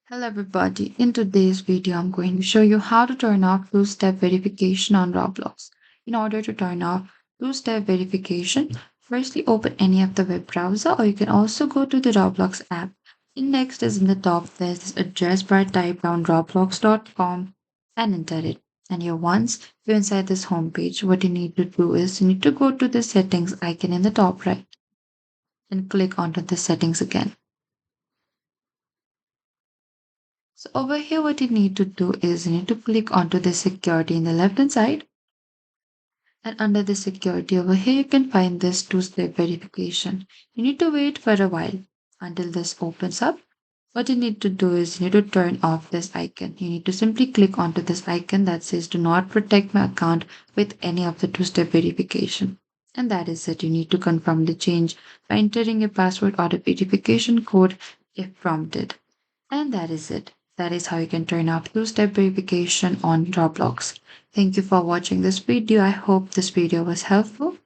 Hello everybody, in today's video I'm going to show you how to turn off two-step verification on Roblox. In order to turn off two-step verification, firstly open any of the web browser or you can also go to the Roblox app. And next is in the top there's this address bar, type down roblox.com and enter it. And here once you're inside this homepage, what you need to do is you need to go to the settings icon in the top right and click onto the settings again. So over here, what you need to do is you need to click onto the security in the left hand side. And under the security over here, you can find this two-step verification. You need to wait for a while until this opens up. What you need to do is you need to turn off this icon. You need to simply click onto this icon that says do not protect my account with any of the two-step verification. And that is it. You need to confirm the change by entering a password or a verification code if prompted. And that is it. That is how you can turn off two-step verification on Roblox. Thank you for watching this video. I hope this video was helpful.